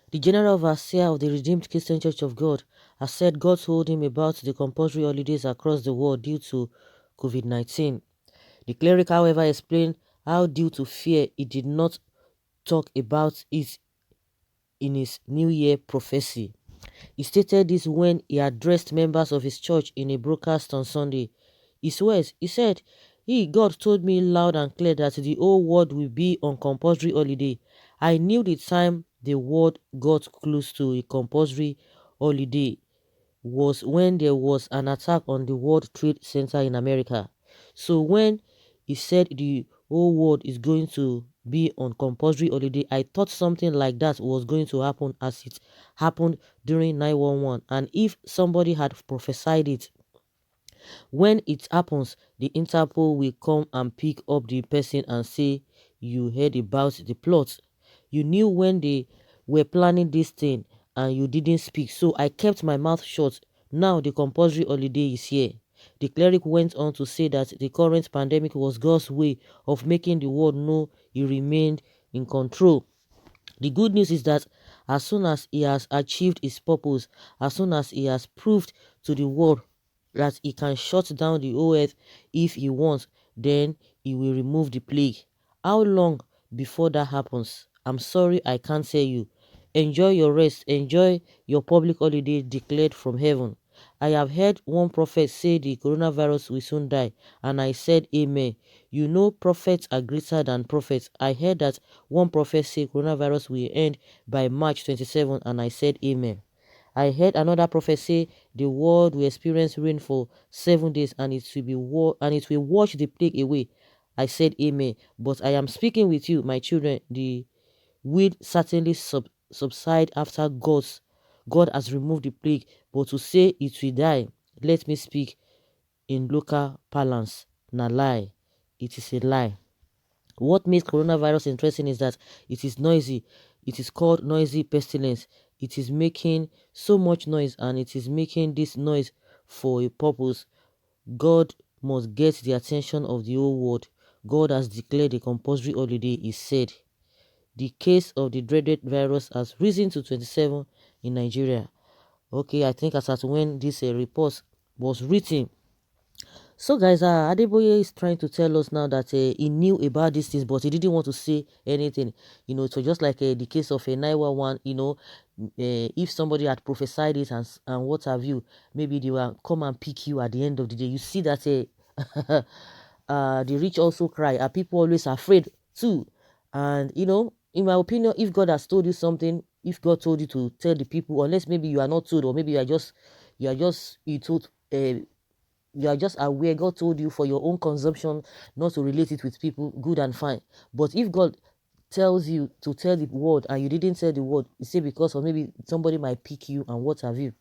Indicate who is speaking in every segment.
Speaker 1: The general overseer of the Redeemed Christian Church of God has said God told him about the compulsory holidays across the world due to COVID-19. The cleric, however, explained how due to fear he did not talk about it in his New Year prophecy. He stated this when he addressed members of his church in a broadcast on Sunday. His words, he said, God told me loud and clear that the whole world will be on compulsory holiday. I knew the time the world got close to a compulsory holiday was when there was an attack on the World Trade Center in America. So when he said the whole world is going to be on compulsory holiday, I thought something like that was going to happen as it happened during 911. And if somebody had prophesied it, when it happens, the Interpol will come and pick up the person and say, you heard about the plot. You knew when they were planning this thing and you didn't speak. So I kept my mouth shut. Now the compulsory holiday is here. The cleric went on to say that the current pandemic was God's way of making the world know he remained in control. The good news is that as soon as he has achieved his purpose, as soon as he has proved to the world that he can shut down the whole earth if he wants, then he will remove the plague. How long before that happens? I'm sorry I can't tell you. Enjoy your rest, enjoy your public holiday declared from heaven. I have heard one prophet say the coronavirus will soon die, and I said amen. You know prophets are greater than prophets. I heard that one prophet say coronavirus will end by March 27, and I said amen. I heard another prophet say the world will experience rain for 7 days and it will wash the plague away. I said amen. But I am speaking with you, my children. The will certainly subside after God has removed the plague. But to say it will die, let me speak in local parlance. Na lie. It is a lie. What makes coronavirus interesting is that it is noisy. It is called noisy pestilence. It is making so much noise and it is making this noise for a purpose. God must get the attention of the whole world. God has declared a compulsory holiday, he said. The case of the dreaded virus has risen to 27 in Nigeria. Okay, I think as at when this report was written. So guys, Adeboye is trying to tell us now that he knew about these things, but he didn't want to say anything. So just like the case of a 911, if somebody had prophesied it and what have you, maybe they will come and pick you at the end of the day. You see that the rich also cry. Are people always afraid too? And in my opinion, if God has told you something, if God told you to tell the people, unless maybe you are not told, or maybe you told. You are just aware God told you for your own consumption not to relate it with people, good and fine. But if God tells you to tell the word and you didn't tell the word, you say because or maybe somebody might pick you and what have you.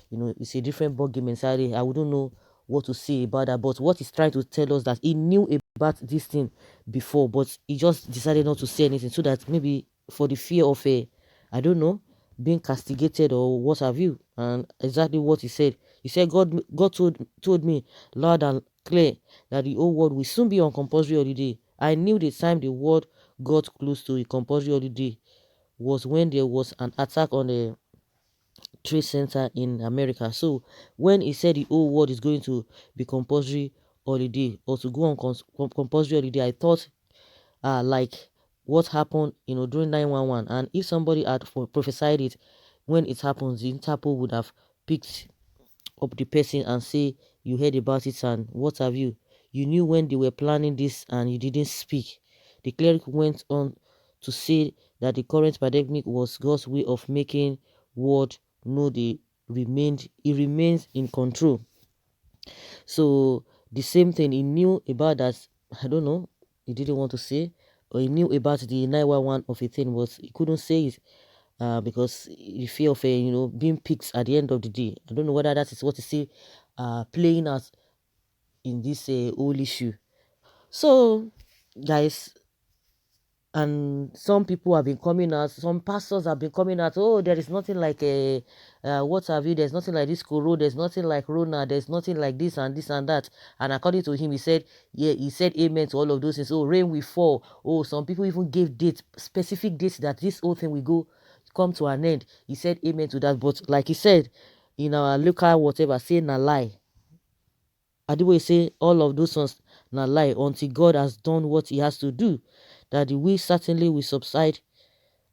Speaker 1: It's a different ball game entirely. I wouldn't know what to say about that. But what he's trying to tell us that he knew about this thing before, but he just decided not to say anything so that maybe for the fear of I don't know, being castigated or what have you. And exactly what he said. He said God told me loud and clear that the whole world will soon be on compulsory holiday. I knew the time the world got close to a compulsory holiday was when there was an attack on the Trade Center in America. So when he said the whole world is going to be compulsory holiday or to go on compulsory holiday, I thought like what happened during 911. And if somebody had prophesied it when it happens, the Interpol would have picked up the person and say you heard about it and what have you. You knew when they were planning this and you didn't speak. The cleric went on to say that the current pandemic was God's way of making world know he remains in control. So the same thing he knew about that. I don't know, he didn't want to say, or he knew about the 911 of a thing, but he couldn't say it because the fear of being picked at the end of the day. I don't know whether that is what is still playing out in this whole issue. So guys, and some people have been coming out, some pastors have been coming out, oh, there is nothing like a what have you, there's nothing like this corona, there's nothing like Rona, there's nothing like this and that. And according to him, he said, yeah, he said amen to all of those things. Oh, rain will fall. Oh, some people even gave dates, specific dates that this whole thing will go come to an end. He said amen to that. But like he said in our local whatever, say na lie. Adeboye say all of those ones na lie until God has done what he has to do. That the will certainly will subside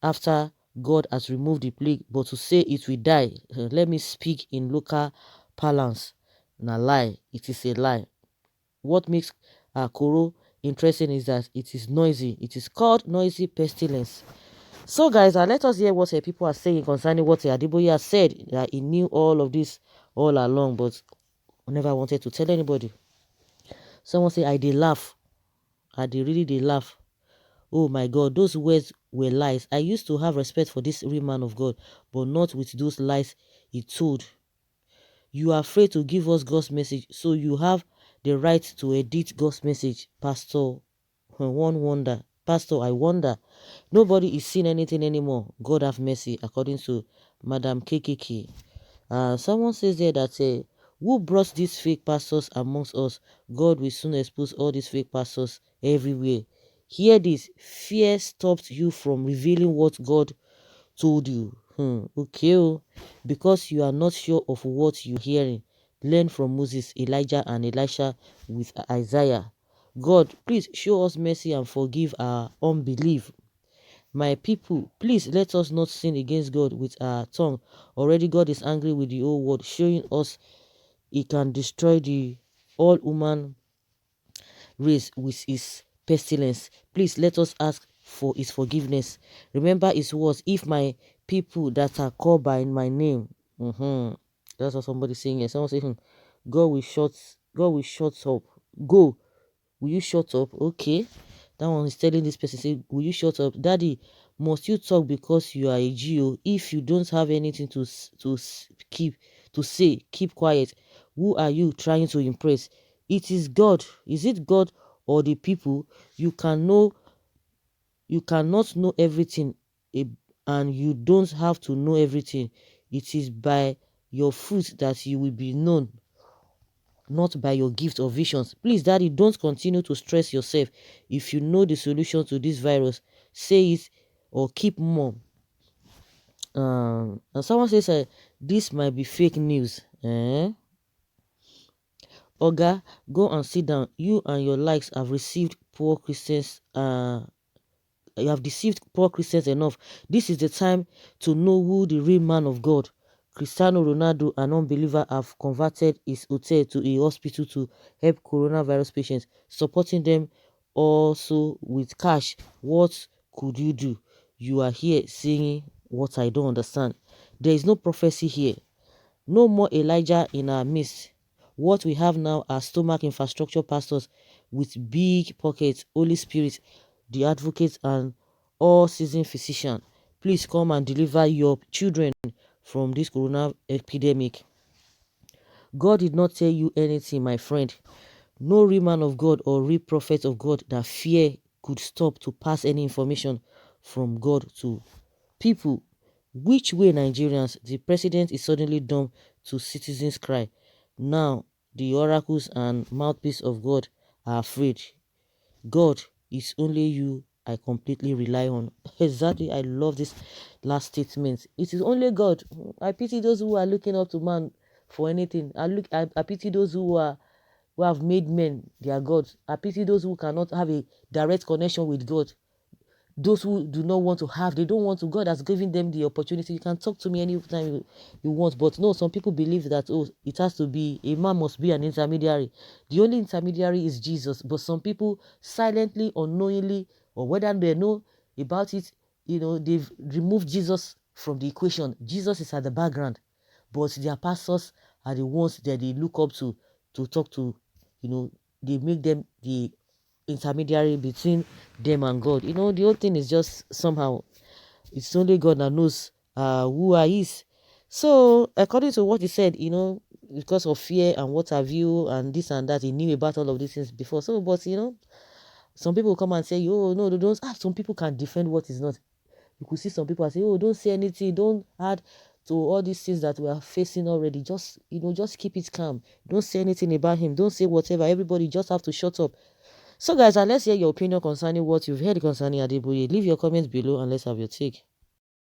Speaker 1: after God has removed the plague. But to say it will die, let me speak in local parlance. Na lie. It is a lie. What makes Koro interesting is that it is noisy. It is called noisy pestilence. So guys, let us hear what people are saying concerning what Adeboye has said, that he knew all of this all along, but never wanted to tell anybody. Someone say, I did laugh. I did really did laugh. Oh my God, those words were lies. I used to have respect for this real man of God, but not with those lies he told. You are afraid to give us God's message, so you have the right to edit God's message. Pastor, I wonder. Nobody is seeing anything anymore. God have mercy, according to Madam KKK. Someone says there that who brought these fake pastors amongst us? God will soon expose all these fake pastors everywhere. Hear this: fear stopped you from revealing what God told you. Okay, because you are not sure of what you're hearing. Learn from Moses, Elijah, and Elisha with Isaiah. God, please show us mercy and forgive our unbelief. My people, please let us not sin against God with our tongue. Already God is angry with the whole world, showing us he can destroy the all human race with his pestilence. Please let us ask for his forgiveness. Remember his words, if my people that are called by my name. That's what somebody saying here. Someone saying, God will shut up. Go. Will you shut up? Okay. That one is telling this person, say, will you shut up? Daddy, must you talk because you are a Geo? If you don't have anything to say, keep quiet. Who are you trying to impress? It is God. Is it God or the people? You cannot know everything, and you don't have to know everything. It is by your fruit that you will be known, not by your gift or visions. Please, Daddy, don't continue to stress yourself. If you know the solution to this virus, say it or keep mum. And someone says this might be fake news. Oga, go and sit down. You and your likes have received poor Christians. You have deceived poor Christians enough. This is the time to know who the real man of God. Cristiano Ronaldo, an unbeliever, have converted his hotel to a hospital to help coronavirus patients, supporting them also with cash. What could you do? You are here saying what I don't understand. There is no prophecy here. No more Elijah in our midst. What we have now are stomach infrastructure pastors with big pockets, Holy Spirit, the advocate, and all-season physician. Please come and deliver your children from this corona epidemic. God did not tell you anything, my friend. No real man of God or real prophet of God that fear could stop to pass any information from God to people. Which way, Nigerians? The president is suddenly dumb to citizens' cry. Now the oracles and mouthpiece of God are afraid. God is only you I completely rely on. Exactly, I love this last statement. It is only God. I pity those who are looking up to man for anything. I pity those who have made men their gods. I pity those who cannot have a direct connection with God. Those who do not want to have, they don't want to. God has given them the opportunity. You can talk to me anytime you want. But no, some people believe that, oh, it has to be, a man must be an intermediary. The only intermediary is Jesus. But some people silently, unknowingly, or whether they know about it, they've removed Jesus from the equation. Jesus is at the background. But their pastors are the ones that they look up to talk to. They make them the intermediary between them and God. The whole thing is just somehow, it's only God that knows who he is. So according to what he said, because of fear and what have you and this and that, he knew about all of these things before. So, but some people come and say, oh no, don't. Some people can defend what is not. You could see some people say, oh, don't say anything, don't add to all these things that we are facing already. Just keep it calm. Don't say anything about him. Don't say whatever. Everybody just have to shut up. So guys, let's hear your opinion concerning what you've heard concerning Adeboye. Leave your comments below and let's have your take.